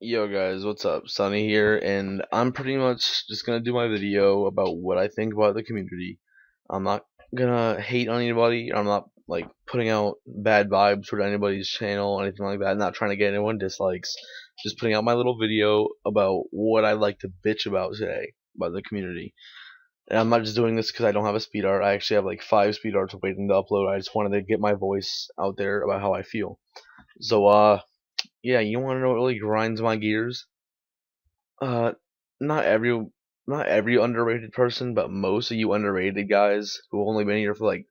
Yo guys, what's up? Sunny here, and I'm pretty much just gonna do my video about what I think about the community. I'm not gonna hate on anybody. I'm not like putting out bad vibes toward anybody's channel or anything like that. I'm not trying to get anyone dislikes. Just putting out my little video about what I like to bitch about today about the community. And I'm not just doing this because I don't have a speed art. I actually have like 5 speed arts waiting to upload. I just wanted to get my voice out there about how I feel. So yeah, you want to know what really grinds my gears? Uh, not every not every underrated person, but most of you underrated guys who have only been here for like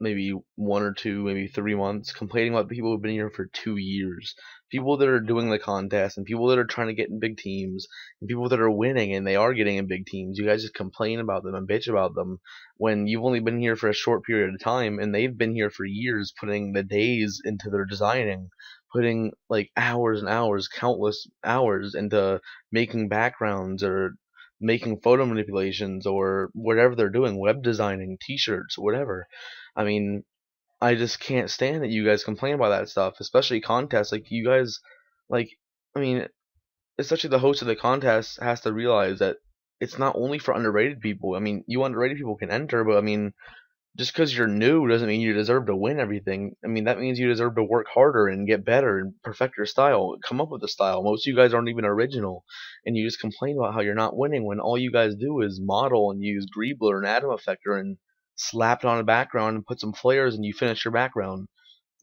maybe 1 or 2, maybe 3 months, complaining about people who've been here for 2 years, people that are doing the contest, and people that are trying to get in big teams, and people that are winning and they are getting in big teams. You guys just complain about them and bitch about them when you've only been here for a short period of time, and they've been here for years, putting the days into their designing, putting like hours and hours, countless hours into making backgrounds or making photo manipulations or whatever they're doing, web designing, t-shirts, whatever. I mean, I just can't stand that you guys complain about that stuff, especially contests. Like you guys, like, I mean, especially the host of the contest has to realize that it's not only for underrated people. I mean, you underrated people can enter, but I mean, just because you're new doesn't mean you deserve to win everything. I mean, that means you deserve to work harder and get better and perfect your style, come up with a style. Most of you guys aren't even original, and you just complain about how you're not winning when all you guys do is model and use Greebler and Atom Effector and slap it on a background and put some flares and you finish your background.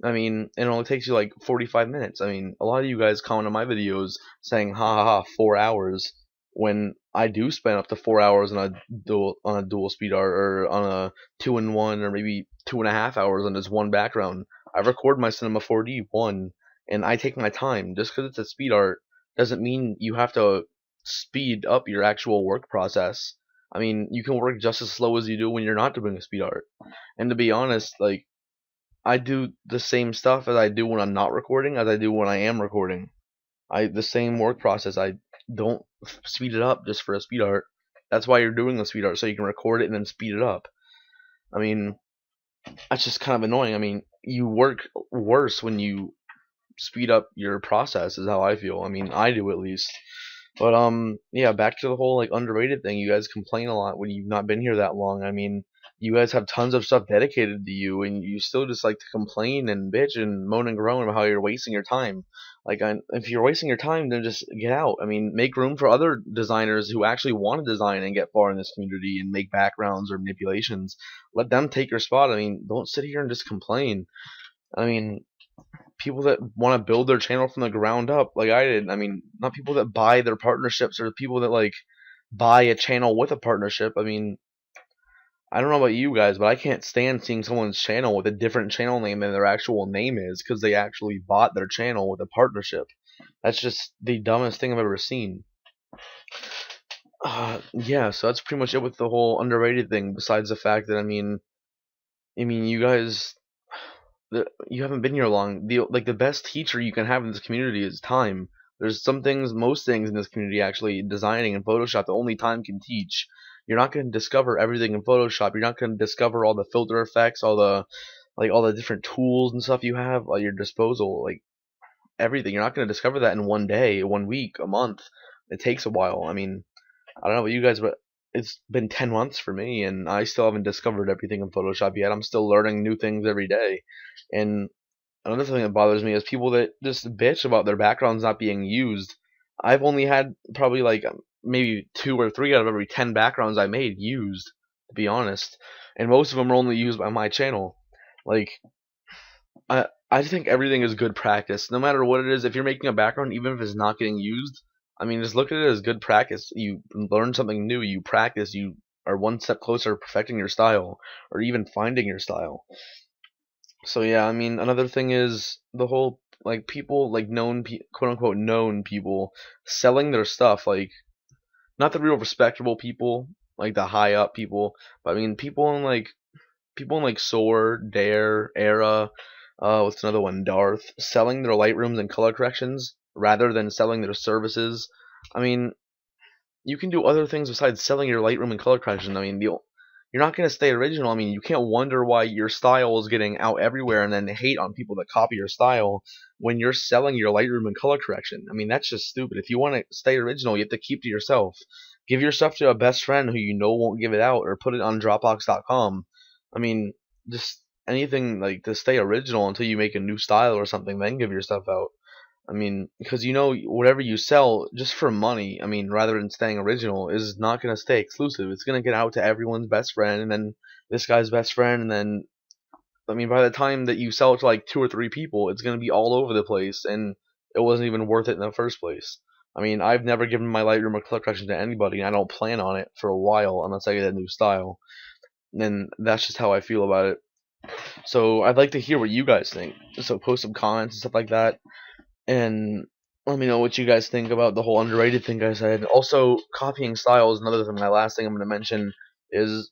I mean, it only takes you like 45 minutes. I mean, a lot of you guys comment on my videos saying, ha ha ha, 4 hours, when I do spend up to 4 hours on a dual speed art or on a 2-in-1 or maybe 2.5 hours on this one background. I record my Cinema 4D one, and I take my time. Just because it's a speed art doesn't mean you have to speed up your actual work process. I mean, you can work just as slow as you do when you're not doing a speed art. And to be honest, like, I do the same stuff as I do when I'm not recording as I do when I am recording. The same work process. I don't speed it up just for a speed art. That's why you're doing the speed art, so you can record it and then speed it up. I mean, that's just kind of annoying. I mean, you work worse when you speed up your process, is how I feel. I mean, I do at least. But yeah, back to the whole like underrated thing. You guys complain a lot when you've not been here that long. I mean, you guys have tons of stuff dedicated to you, and you still just like to complain and bitch and moan and groan about how you're wasting your time. Like, if you're wasting your time, then just get out. I mean, make room for other designers who actually want to design and get far in this community and make backgrounds or manipulations. Let them take your spot. I mean, don't sit here and just complain. I mean, people that want to build their channel from the ground up, like I did. I mean, not people that buy their partnerships or people that like buy a channel with a partnership. I mean, I don't know about you guys, but I can't stand seeing someone's channel with a different channel name than their actual name is because they actually bought their channel with a partnership. That's just the dumbest thing I've ever seen. Yeah, so that's pretty much it with the whole underrated thing. Besides the fact that I mean, you guys, you haven't been here long. The best teacher you can have in this community is time. There's some things, most things in this community actually, designing in Photoshop, that only time can teach. You're not going to discover everything in Photoshop. You're not going to discover all the filter effects, all the different tools and stuff you have at your disposal, like everything. You're not going to discover that in one day, 1 week, a month. It takes a while. I mean, I don't know about you guys, but it's been 10 months for me, and I still haven't discovered everything in Photoshop yet. I'm still learning new things every day. And another thing that bothers me is people that just bitch about their backgrounds not being used. I've only had probably like maybe 2 or 3 out of every 10 backgrounds I made used, to be honest. And most of them are only used by my channel. Like, I think everything is good practice. No matter what it is, if you're making a background, even if it's not getting used, I mean, just look at it as good practice. You learn something new, you practice, you are one step closer to perfecting your style, or even finding your style. So yeah, I mean, another thing is the whole like people like quote unquote known people selling their stuff, like not the real respectable people, like the high up people, but I mean people in like Soar, Dare, Era, what's another one, Darth, selling their Lightrooms and color corrections rather than selling their services. I mean, you can do other things besides selling your Lightroom and color correction. I mean, you're you're not gonna stay original. I mean, you can't wonder why your style is getting out everywhere and then hate on people that copy your style when you're selling your Lightroom and color correction. I mean, that's just stupid. If you want to stay original, you have to keep to yourself. Give your stuff to a best friend who you know won't give it out, or put it on Dropbox.com. I mean, just anything like to stay original until you make a new style or something, then give your stuff out. I mean, because you know whatever you sell just for money, I mean, rather than staying original, is not gonna stay exclusive. It's gonna get out to everyone's best friend, and then this guy's best friend, and then I mean, by the time that you sell it to like 2 or 3 people, it's gonna be all over the place, and it wasn't even worth it in the first place. I mean, I've never given my Lightroom or color correction to anybody, and I don't plan on it for a while unless I get a new style. And that's just how I feel about it. So I'd like to hear what you guys think. So post some comments and stuff like that, and let me know what you guys think about the whole underrated thing I said. Also, copying style is another thing. My last thing I'm going to mention is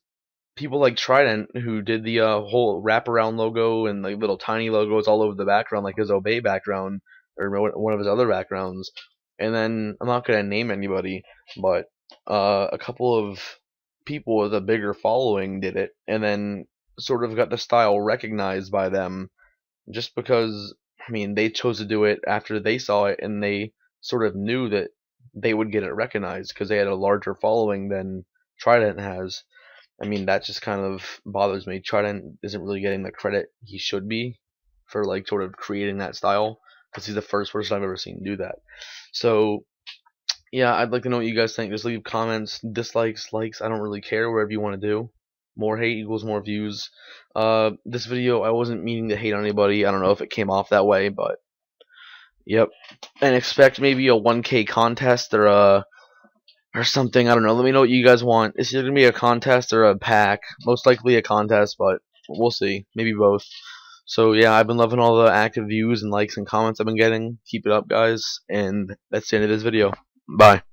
people like Trident, who did the whole wraparound logo and like little tiny logos all over the background, like his Obey background or one of his other backgrounds. And then I'm not going to name anybody, but a couple of people with a bigger following did it, and then sort of got the style recognized by them just because, I mean, they chose to do it after they saw it, and they sort of knew that they would get it recognized because they had a larger following than Trident has. I mean, that just kind of bothers me. Trident isn't really getting the credit he should be for like sort of creating that style, because he's the first person I've ever seen do that. So yeah, I'd like to know what you guys think. Just leave comments, dislikes, likes. I don't really care. Whatever you want to do. More hate equals more views. This video, I wasn't meaning to hate on anybody. I don't know if it came off that way, but yep. And expect maybe a 1K contest or something. I don't know. Let me know what you guys want. It's either gonna be a contest or a pack. Most likely a contest, but we'll see. Maybe both. So yeah, I've been loving all the active views and likes and comments I've been getting. Keep it up, guys. And that's the end of this video. Bye.